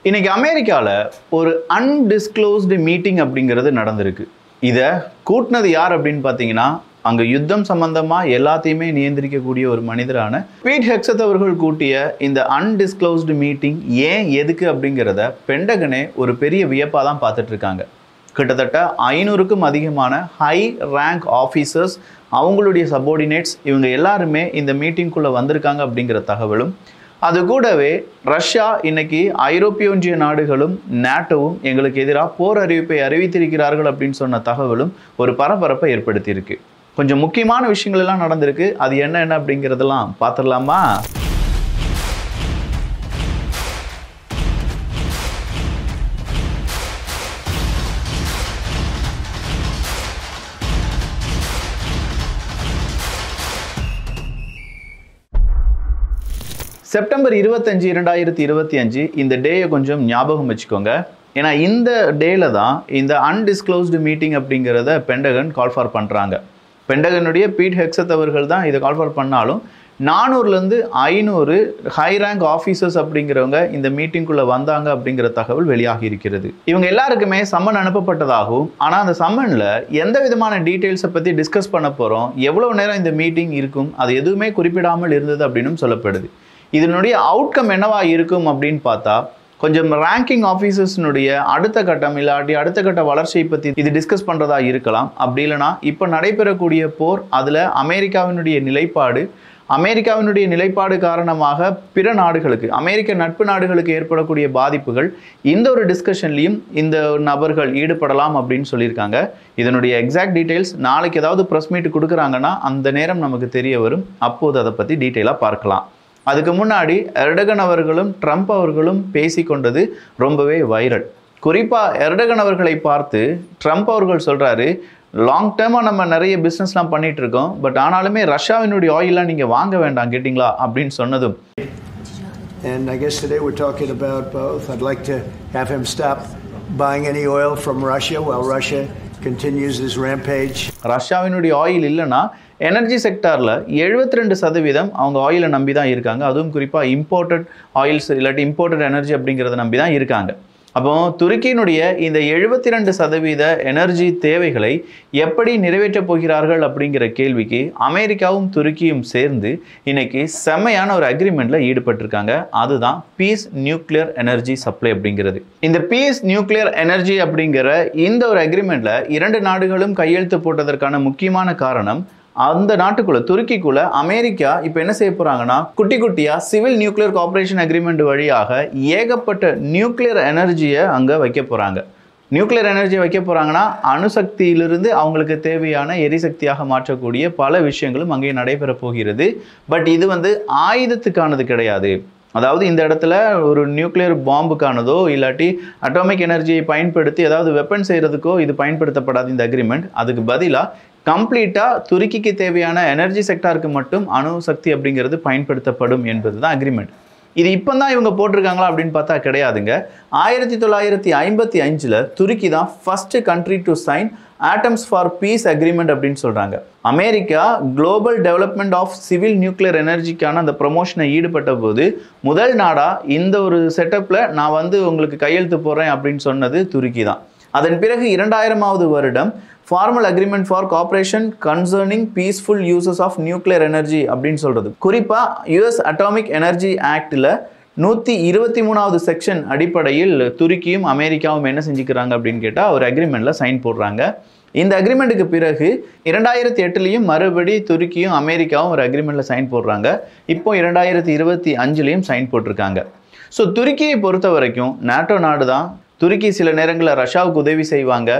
இன்னைக்கு அமெரிக்காவில் ஒரு அன்டிஸ்க்ளோஸ்டு மீட்டிங் அப்படிங்கிறது நடந்திருக்கு. இதை கூட்டினது யார் அப்படின்னு பார்த்தீங்கன்னா, அங்கே யுத்தம் சம்பந்தமாக எல்லாத்தையுமே நியந்திரிக்கக்கூடிய ஒரு மனிதரான பீட் ஹெக்ஸத் அவர்கள் கூட்டிய இந்த அன்டிஸ்க்ளோஸ்டு மீட்டிங் ஏன் எதுக்கு அப்படிங்கிறத பென்டகனே ஒரு பெரிய வியப்பாக தான் பார்த்துட்டு இருக்காங்க. கிட்டத்தட்ட 500க்கும் அதிகமான ஹை ரேங்க் ஆஃபீஸர்ஸ், அவங்களுடைய சபார்டினேட்ஸ், இவங்க எல்லாருமே இந்த மீட்டிங்குள்ளே வந்திருக்காங்க அப்படிங்கிற தகவலும், அது கூடவே ரஷ்யா இன்னைக்கு ஐரோப்பிய ஒன்றிய நாடுகளும் நாட்டோவும் எங்களுக்கு எதிராக போர் அறிவிப்பை அறிவித்திருக்கிறார்கள் அப்படின்னு சொன்ன தகவலும் ஒரு பரபரப்பை ஏற்படுத்தியிருக்கு. கொஞ்சம் முக்கியமான விஷயங்கள் எல்லாம் நடந்திருக்கு. அது என்ன அப்படிங்கிறதெல்லாம் பார்த்துடலாமா? செப்டம்பர் 25, 2025 இந்த டேயை கொஞ்சம் ஞாபகம் வச்சுக்கோங்க. ஏன்னா இந்த டேல தான் இந்த அன்டிஸ்க்ளோஸ்டு மீட்டிங் அப்படிங்கிறத பென்டகன் கால் ஃபார் பண்ணுறாங்க. பென்டகனுடைய பீட் ஹெக்ஸத் அவர்கள் தான் இதை கால் ஃபார் பண்ணாலும் 400லேருந்து 500 ஹை ரேங்க் ஆஃபீஸர்ஸ் அப்படிங்கிறவங்க இந்த மீட்டிங்குள்ளே வந்தாங்க அப்படிங்கிற தகவல் வெளியாகி இருக்கிறது. இவங்க எல்லாருக்குமே சம்மன் அனுப்பப்பட்டதாகவும், ஆனால் அந்த சம்மனில் எந்த விதமான டீட்டெயில்ஸை பற்றி டிஸ்கஸ் பண்ண போகிறோம், எவ்வளோ நேரம் இந்த மீட்டிங் இருக்கும், அது எதுவுமே குறிப்பிடாமல் இருந்தது அப்படின்னு சொல்லப்படுது. இதனுடைய அவுட்கம் என்னவா இருக்கும் அப்படின்னு பார்த்தா, கொஞ்சம் ரேங்கிங் ஆஃபீஸர்ஸ்னுடைய அடுத்த கட்டம் இல்லாட்டி அடுத்த கட்ட வளர்ச்சியை பற்றி இது டிஸ்கஸ் பண்ணுறதா இருக்கலாம். அப்படி இல்லைனா இப்போ நடைபெறக்கூடிய போர், அதில் அமெரிக்காவினுடைய நிலைப்பாடு காரணமாக பிற நாடுகளுக்கு, அமெரிக்க நட்பு நாடுகளுக்கு ஏற்படக்கூடிய பாதிப்புகள், இந்த ஒரு டிஸ்கஷன்லையும் இந்த நபர்கள் ஈடுபடலாம் அப்படின்னு சொல்லியிருக்காங்க. இதனுடைய எக்ஸாக்ட் டீட்டெயில்ஸ் நாளைக்கு ஏதாவது ப்ரெஸ் மீட் கொடுக்குறாங்கன்னா அந்த நேரம் நமக்கு தெரிய வரும். அப்போது அதை பற்றி டீட்டெயிலாக பார்க்கலாம். அதுக்கு முன்னாடி எர்டகன் அவர்களும் ட்ரம்ப் அவர்களும் பேசிக்கொண்டது ரொம்பவே வைரல். குறிப்பாக எர்டகன் அவர்களை பார்த்து ட்ரம்ப் அவர்கள் சொல்கிறாரு, லாங் டேர்மாக நம்ம நிறைய பிஸ்னஸ்லாம் பண்ணிட்டு இருக்கோம், பட் ஆனாலுமே ரஷ்யாவினுடைய ஆயிலாம் நீங்கள் வாங்க வேண்டாம் கேட்டிங்களா அப்படின்னு சொன்னதும், And I guess today we're talking about both. I'd like to have him stop buying any oil from Russia while Russia continues this rampage. ரஷ்யாவினுடைய ஆயில் இல்லைன்னா எனர்ஜி செக்டாரில் 72% அவங்க ஆயிலை நம்பி தான் இருக்காங்க. அதுவும் குறிப்பாக இம்போர்ட்டட் ஆயில்ஸ் இல்லாட்டி இம்போர்ட்டட் எனர்ஜி அப்படிங்கிறத நம்பி தான் இருக்காங்க. அப்போ துருக்கியினுடைய இந்த 72% எனர்ஜி தேவைகளை எப்படி நிறைவேற்றப் போகிறார்கள் அப்படிங்கிற கேள்விக்கு அமெரிக்காவும் துருக்கியும் சேர்ந்து இன்னைக்கு செம்மையான ஒரு அக்ரிமெண்ட்டில் ஈடுபட்டிருக்காங்க. அதுதான் பீஸ் நியூக்ளியர் எனர்ஜி சப்ளை அப்படிங்கிறது. இந்த பீஸ் நியூக்ளியர் எனர்ஜி அப்படிங்கிற இந்த ஒரு அக்ரிமெண்ட்டில் 2 நாடுகளும் கையெழுத்து போட்டதற்கான முக்கியமான காரணம், அந்த நாட்டுக்குள்ள துருக்கிக்குள்ள அமெரிக்கா இப்போ என்ன செய்ய போறாங்கன்னா, குட்டி குட்டியா சிவில் நியூக்ளியர் கோஆபரேஷன் அக்ரிமெண்ட் வழியாக ஏகப்பட்ட நியூக்ளியர் எனர்ஜியை அங்கே வைக்க போறாங்க. நியூக்ளியர் எனர்ஜியை வைக்க போறாங்கன்னா அணுசக்தியிலிருந்து அவங்களுக்கு தேவையான எரிசக்தியாக மாற்றக்கூடிய பல விஷயங்களும் அங்கே நடைபெற போகிறது. பட் இது ஆயுதத்துக்கானது கிடையாது. அதாவது இந்த இடத்துல ஒரு நியூக்ளியர் பாம்புக்கானதோ இல்லாட்டி அட்டாமிக் எனர்ஜியை பயன்படுத்தி ஏதாவது வெப்பன் செய்கிறதுக்கோ இது பயன்படுத்தப்படாது இந்த அக்ரிமெண்ட். அதுக்கு பதிலாக கம்ப்ளீட்டாக துருக்கிக்கு தேவையான எனர்ஜி செக்டாருக்கு மட்டும் அணுசக்தி அப்படிங்கிறது பயன்படுத்தப்படும் என்பது தான் அக்ரிமெண்ட். இது இப்போ தான் இவங்க போட்டிருக்காங்களா அப்படின்னு பார்த்தா கிடையாதுங்க. 1955 துருக்கி தான் first country to sign atoms for peace agreement அப்படின்னு சொல்கிறாங்க. America global development of civil nuclear எனர்ஜிக்கான அந்த ப்ரொமோஷனை ஈடுபட்ட போது முதல் நாடாக இந்த ஒரு செட்டப்பில் நான் உங்களுக்கு கையெழுத்து போடுறேன் அப்படின்னு சொன்னது துருக்கி தான். அதன் பிறகு 2000வது வருடம் formal agreement for cooperation concerning peaceful uses of nuclear energy அப்படின்னு சொல்கிறது. குறிப்பாக யுஎஸ் அட்டாமிக் எனர்ஜி ஆக்டில் 123வது செக்ஷன் அடிப்படையில் துருக்கியும் அமெரிக்காவும் என்ன செஞ்சுக்கிறாங்க அப்படின்னு கேட்டால் ஒரு அக்ரிமெண்ட்டில் சைன் போடுறாங்க. இந்த அக்ரிமெண்ட்டுக்கு பிறகு 2008லையும் மறுபடி துருக்கியும் அமெரிக்காவும் ஒரு அக்ரிமெண்ட்டில் சைன் போடுறாங்க. இப்போ 2025லையும் சைன் போட்டிருக்காங்க. ஸோ துருக்கியை பொறுத்த வரைக்கும் நாட்டோ நாடு தான். துருக்கி சில நேரங்களில் ரஷ்யாவுக்கு உதவி செய்வாங்க.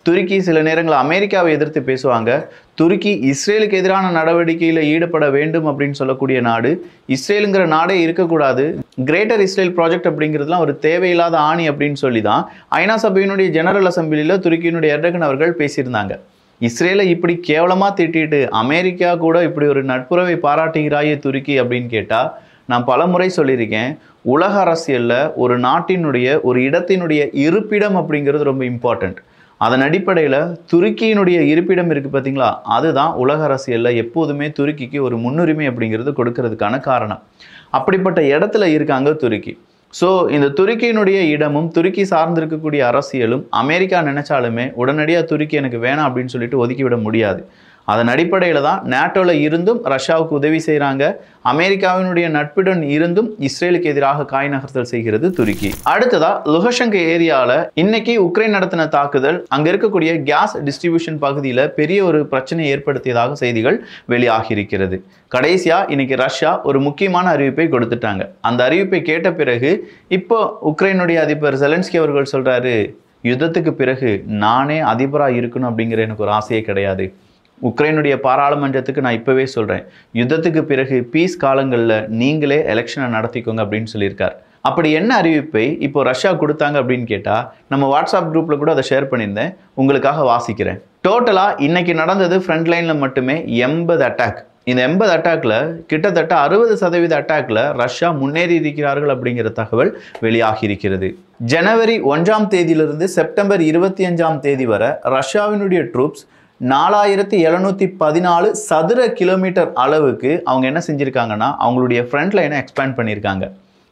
துருக்கி சில நேரங்களில் அமெரிக்காவை எதிர்த்து பேசுவாங்க. துருக்கி இஸ்ரேலுக்கு எதிரான நடவடிக்கையில் ஈடுபட வேண்டும் அப்படின்னு சொல்லக்கூடிய நாடு. இஸ்ரேலுங்கிற நாடே இருக்கக்கூடாது, கிரேட்டர் இஸ்ரேல் ப்ராஜெக்ட் அப்படிங்கிறதுலாம் ஒரு தேவையில்லாத ஆணி அப்படின்னு சொல்லி தான் ஐநா சபையினுடைய ஜெனரல் அசம்பிளியில் துருக்கியினுடைய எர்டகன் அவர்கள் பேசியிருந்தாங்க. இஸ்ரேலை இப்படி கேவலமாக திட்டிட்டு அமெரிக்கா கூட இப்படி ஒரு நட்புறவை பாராட்டுகிறாயே துருக்கி அப்படின்னு கேட்டால், நான் பல முறை சொல்லியிருக்கேன், உலக அரசியலில் ஒரு நாட்டினுடைய ஒரு இடத்தினுடைய இருப்பிடம் அப்படிங்கிறது ரொம்ப இம்பார்ட்டண்ட். அதன் அடிப்படையில் துருக்கியினுடைய இருப்பிடம் இருக்குது பார்த்தீங்களா, அதுதான் உலக அரசியலில் எப்போதுமே துருக்கிக்கு ஒரு முன்னுரிமை அப்படிங்கிறது கொடுக்கறதுக்கான காரணம். அப்படிப்பட்ட இடத்துல இருக்காங்க துருக்கி. ஸோ இந்த துருக்கியினுடைய இடமும் துருக்கி சார்ந்திருக்கக்கூடிய அரசியலும் அமெரிக்கா நினைச்சாலுமே உடனடியாக துருக்கி எனக்கு வேணாம் அப்படின்னு சொல்லிட்டு ஒதுக்கிவிட முடியாது. அதன் அடிப்படையில் தான் நேட்டோவில் இருந்தும் ரஷ்யாவுக்கு உதவி செய்கிறாங்க. அமெரிக்காவினுடைய நட்புடன் இருந்தும் இஸ்ரேலுக்கு எதிராக காய் நகர்த்தல் செய்கிறது துருக்கி. அடுத்ததா லுஹன்ஸ்க் ஏரியாவில் இன்னைக்கு உக்ரைன் நடத்தின தாக்குதல் அங்கே இருக்கக்கூடிய கேஸ் டிஸ்ட்ரிபியூஷன் பகுதியில் பெரிய ஒரு பிரச்சனை ஏற்படுத்தியதாக செய்திகள் வெளியாகி இருக்கிறது. கடைசியா இன்னைக்கு ரஷ்யா ஒரு முக்கியமான அறிவிப்பை கொடுத்துட்டாங்க. அந்த அறிவிப்பை கேட்ட பிறகு இப்போ உக்ரைனுடைய அதிபர் ஜெலன்ஸ்கி அவர்கள் சொல்றாரு, யுத்தத்துக்கு பிறகு நானே அதிபராக இருக்கணும் அப்படிங்கிற எனக்கு ஒரு ஆசையே கிடையாது. உக்ரைனுடைய பாராளுமன்றத்துக்கு நான் இப்போவே சொல்கிறேன், யுத்தத்துக்கு பிறகு பீஸ் காலங்களில் நீங்களே எலெக்ஷனை நடத்திக்கோங்க அப்படின்னு சொல்லியிருக்கார். அப்படி என்ன அறிவிப்பை இப்போ ரஷ்யா கொடுத்தாங்க அப்படின்னு கேட்டால், நம்ம வாட்ஸ்அப் குரூப்பில் கூட அதை ஷேர் பண்ணியிருந்தேன், உங்களுக்காக வாசிக்கிறேன். டோட்டலாக இன்னைக்கு நடந்தது ஃப்ரண்ட் லைனில் மட்டுமே 80 அட்டாக். இந்த 80 அட்டாக்ல கிட்டத்தட்ட 60% அட்டாக்ல ரஷ்யா முன்னேறி இருக்கிறார்கள் அப்படிங்கிற தகவல் வெளியாகி இருக்கிறது. ஜனவரி 1ஆம் தேதியிலிருந்து செப்டம்பர் 25ஆம் தேதி வரை ரஷ்யாவினுடைய ட்ரூப்ஸ் 4714 சதுர கிலோமீட்டர் அளவுக்கு அவங்க என்ன செஞ்சுருக்காங்கன்னா அவங்களுடைய ஃப்ரண்ட் லைனை எக்ஸ்பேண்ட் பண்ணியிருக்காங்க.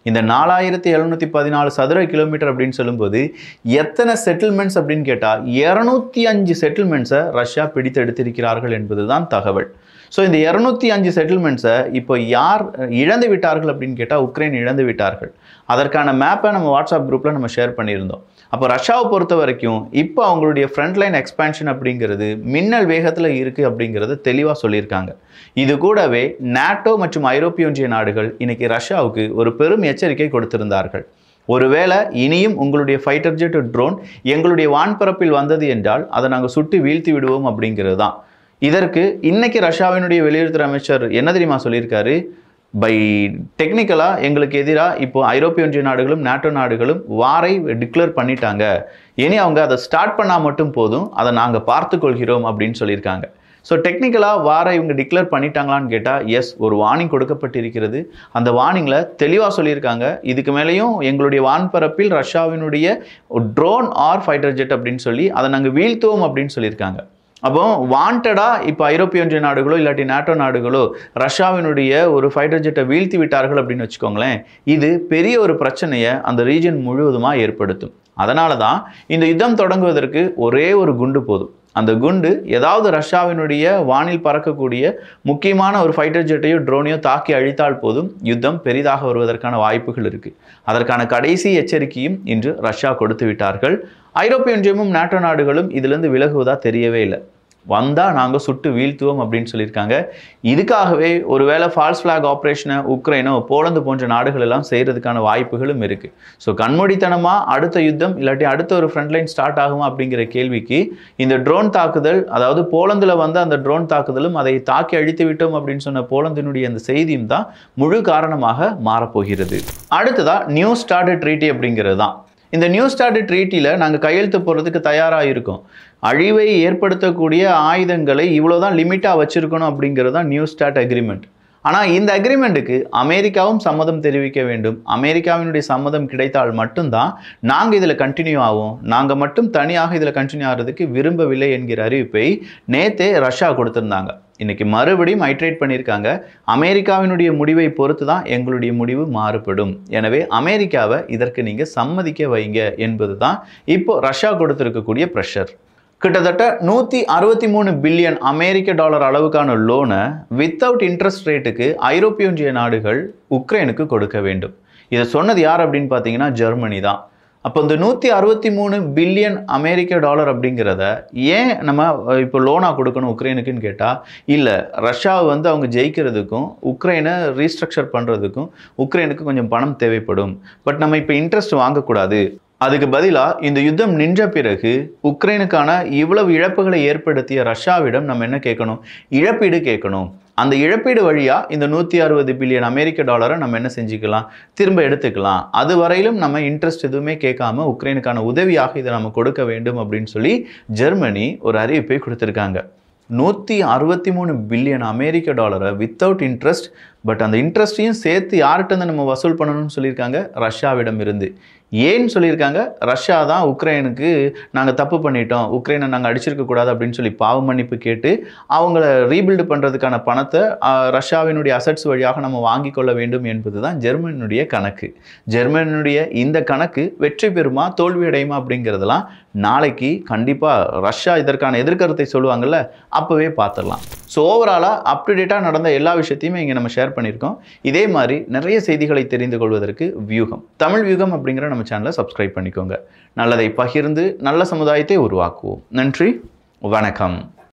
இந்த 4714 சதுர கிலோமீட்டர் அப்படின்னு சொல்லும்போது எத்தனை செட்டில்மெண்ட்ஸ் அப்படின்னு கேட்டால் 205 செட்டில்மெண்ட்ஸை ரஷ்யா பிடித்தெடுத்திருக்கிறார்கள் என்பது தான் தகவல். ஸோ இந்த 205 செட்டில்மெண்ட்ஸை இப்போ யார் இழந்து விட்டார்கள் அப்படின்னு கேட்டால் உக்ரைன் இழந்து விட்டார்கள். அதற்கான மேப்பை நம்ம வாட்ஸ்அப் குரூப்பில் நம்ம ஷேர் பண்ணியிருந்தோம். அப்போ ரஷ்யாவை பொறுத்த வரைக்கும் இப்போ அவங்களுடைய ஃப்ரண்ட் லைன் எக்ஸ்பேன்ஷன் அப்படிங்கிறது மின்னல் வேகத்தில் இருக்குது அப்படிங்கிறது தெளிவாக சொல்லியிருக்காங்க. இது கூடவே நேட்டோ மற்றும் ஐரோப்பிய ஒன்றிய நாடுகள் இன்னைக்கு ரஷ்யாவுக்கு ஒரு பெரும் எச்சரிக்கை கொடுத்திருந்தார்கள். ஒருவேளை இனியும் உங்களுடைய ஃபைட்டர் ஜெட் ட்ரோன் எங்களுடைய வான்பரப்பில் வந்தது என்றால் அதை நாங்கள் சுட்டு வீழ்த்தி விடுவோம் அப்படிங்கிறது தான். இதற்கு இன்னைக்கு ரஷ்யாவினுடைய வெளியுறவுத்துறை அமைச்சர் என்ன தெரியுமா சொல்லியிருக்காரு, பை டெக்னிக்கலாக எங்களுக்கு எதிராக இப்போ ஐரோப்பிய ஒன்றிய நாடுகளும் நேட்டோ நாடுகளும் வாரை டிக்ளேர் பண்ணிட்டாங்க, இனி அவங்க அதை ஸ்டார்ட் பண்ணால் மட்டும் போதும், அதை நாங்கள் பார்த்து கொள்கிறோம் அப்படின்னு சொல்லியிருக்காங்க. ஸோ டெக்னிக்கலாக வாரை இவங்க டிக்ளேர் பண்ணிட்டாங்களான்னு கேட்டால் எஸ், ஒரு வார்னிங் கொடுக்கப்பட்டிருக்கிறது. அந்த வார்னிங்கில் தெளிவாக சொல்லியிருக்காங்க, இதுக்கு மேலேயும் எங்களுடைய வான்பரப்பில் ரஷ்யாவினுடைய ட்ரோன் ஆர் ஃபைட்டர் ஜெட் அப்படின்னு சொல்லி அதை நாங்கள் வீழ்த்துவோம் அப்படின்னு சொல்லியிருக்காங்க. அப்போ வாண்டடாக இப்போ ஐரோப்பிய ஒன்றிய நாடுகளோ இல்லாட்டி நேட்டோ நாடுகளோ ரஷ்யாவினுடைய ஒரு ஃபைட்டர் ஜெட்டை வீழ்த்தி விட்டார்கள் அப்படின்னு வச்சுக்கோங்களேன், இது பெரிய ஒரு பிரச்சனையை அந்த ரீஜன் முழுவதுமாக ஏற்படுத்தும். அதனால தான் இந்த யுத்தம் தொடங்குவதற்கு ஒரே ஒரு குண்டு போதும். அந்த குண்டு ஏதாவது ரஷ்யாவினுடைய வானில் பறக்கக்கூடிய முக்கியமான ஒரு ஃபைட்டர் ஜெட்டையோ ட்ரோனையோ தாக்கி அழித்தால் போதும் யுத்தம் பெரிதாக வருவதற்கான வாய்ப்புகள் இருக்குது. அதற்கான கடைசி எச்சரிக்கையும் இன்று ரஷ்யா கொடுத்து விட்டார்கள். ஐரோப்பிய ஒன்றியமும் நேட்டோ நாடுகளும் இதிலிருந்து விலகுவதா தெரியவே இல்லை. வந்தால் நாங்கள் சுட்டு வீழ்த்துவோம் அப்படின்னு சொல்லியிருக்காங்க. இதுக்காகவே ஒருவேளை ஃபால்ஸ் ஃப்ளாக் ஆப்ரேஷனை உக்ரைனோ போலந்து போன்ற நாடுகள் எல்லாம் செய்கிறதுக்கான வாய்ப்புகளும் இருக்குது. ஸோ கண்மூடித்தனமாக அடுத்த யுத்தம் இல்லாட்டி அடுத்த ஒரு ஃப்ரண்ட் லைன் ஸ்டார்ட் ஆகுமா அப்படிங்கிற கேள்விக்கு இந்த ட்ரோன் தாக்குதல், அதாவது போலந்தில் வந்து அந்த ட்ரோன் தாக்குதலும் அதை தாக்கி அழித்து விட்டோம் அப்படின்னு சொன்ன போலந்தினுடைய அந்த செய்தியும் தான் முழு காரணமாக மாறப்போகிறது. அடுத்ததாக நியூ ஸ்டார்ட் ட்ரீட்டி அப்படிங்கிறது தான். இந்த நியூ ஸ்டார்ட் ட்ரீட்டியில் நாங்கள் கையெழுத்து போடுறதுக்கு தயாராக இருக்கோம். அழிவை ஏற்படுத்தக்கூடிய ஆயுதங்களை இவ்வளோதான் லிமிட்டாக வச்சுருக்கணும் அப்படிங்கிறது தான் நியூ ஸ்டார்ட் அக்ரிமெண்ட். ஆனால் இந்த அக்ரிமெண்ட்டுக்கு அமெரிக்காவும் சம்மதம் தெரிவிக்க வேண்டும். அமெரிக்காவினுடைய சம்மதம் கிடைத்தால் மட்டும்தான் நாங்கள் இதில் கண்டினியூ ஆகும். நாங்கள் மட்டும் தனியாக இதில் கண்டினியூ ஆகிறதுக்கு விரும்பவில்லை என்கிற அறிவிப்பை நேற்றே ரஷ்யா கொடுத்துருந்தாங்க. இன்னைக்கு மறுபடியும் ஐட்ரேட் பண்ணியிருக்காங்க, அமெரிக்காவினுடைய முடிவை பொறுத்து தான் எங்களுடைய முடிவு மாறுபடும். எனவே அமெரிக்காவை இதற்கு நீங்கள் சம்மதிக்க வைங்க என்பது தான் இப்போ ரஷ்யா கொடுத்துருக்கக்கூடிய ப்ரெஷர். கிட்டத்தட்ட 163 பில்லியன் அமெரிக்க டாலர் அளவுக்கான லோனை வித்தவுட் இன்ட்ரெஸ்ட் ரேட்டுக்கு ஐரோப்பிய ஒன்றிய நாடுகள் உக்ரைனுக்கு கொடுக்க வேண்டும். இதை சொன்னது யார் அப்படின்னு பார்த்தீங்கன்னா ஜெர்மனி தான். அப்போ இந்த 163 பில்லியன் அமெரிக்க டாலர் அப்படிங்கிறத ஏன் நம்ம இப்போ லோனாக கொடுக்கணும் உக்ரைனுக்குன்னு கேட்டால், இல்லை ரஷ்யாவை வந்து அவங்க ஜெயிக்கிறதுக்கும் உக்ரைனை ரீஸ்ட்ரக்சர் பண்ணுறதுக்கும் உக்ரைனுக்கு கொஞ்சம் பணம் தேவைப்படும். பட் நம்ம இப்போ இன்ட்ரெஸ்ட் வாங்கக்கூடாது. அதுக்கு பதிலாக இந்த யுத்தம் நின்ற பிறகு உக்ரைனுக்கான இவ்வளவு இழப்புகளை ஏற்படுத்திய ரஷ்யாவிடம் நம்ம என்ன கேட்கணும், இழப்பீடு கேட்கணும். அந்த இழப்பீடு வழியாக இந்த 160 பில்லியன் அமெரிக்க டாலரை நம்ம என்ன செஞ்சுக்கலாம், திரும்ப எடுத்துக்கலாம். அது வரையிலும் நம்ம இன்ட்ரெஸ்ட் எதுவுமே கேட்காம உக்ரைனுக்கான உதவியாக இதை நம்ம கொடுக்க வேண்டும் அப்படின்னு சொல்லி ஜெர்மனி ஒரு அறிவிப்பை கொடுத்துருக்காங்க. 163 பில்லியன் அமெரிக்க டாலரை வித்தவுட் இன்ட்ரெஸ்ட் பட் அந்த இன்ட்ரெஸ்ட்டையும் சேர்த்து யார்கிட்ட நம்ம வசூல் பண்ணணும்னு சொல்லியிருக்காங்க? ரஷ்யாவிடம் இருந்து. ஏன்னு சொல்லியிருக்காங்க? ரஷ்யா தான் உக்ரைனுக்கு நாங்கள் தப்பு பண்ணிட்டோம், உக்ரைனை நாங்கள் அடிச்சிருக்கக்கூடாது அப்படின்னு சொல்லி பாவ மன்னிப்பு கேட்டு அவங்கள ரீபில்டு பண்ணுறதுக்கான பணத்தை ரஷ்யாவினுடைய அசட்ஸ் வழியாக நம்ம வாங்கி கொள்ள வேண்டும் என்பது தான் ஜெர்மனியுடைய கணக்கு. ஜெர்மனியுடைய இந்த கணக்கு வெற்றி பெறுமா தோல்வி அடையுமா அப்படிங்கிறதெல்லாம் நாளைக்கு கண்டிப்பாக ரஷ்யா இதற்கான எதிர்கருத்தை சொல்லுவாங்கள்ல, அப்போவே பார்த்துடலாம். ஸோ ஓவராலாக அப் டு டேட்டாக நடந்த எல்லா விஷயத்தையுமே இங்கே நம்ம ஷேர் பண்ணியிருக்கோம். இதே மாதிரி நிறைய செய்திகளை தெரிந்து கொள்வதற்கு வியூகம், தமிழ் வியூகம் அப்படிங்கிற நம்ம சேனலை சப்ஸ்கிரைப் பண்ணிக்கோங்க. நல்லதை பகிர்ந்து நல்ல சமுதாயத்தை உருவாக்குவோம். நன்றி, வணக்கம்.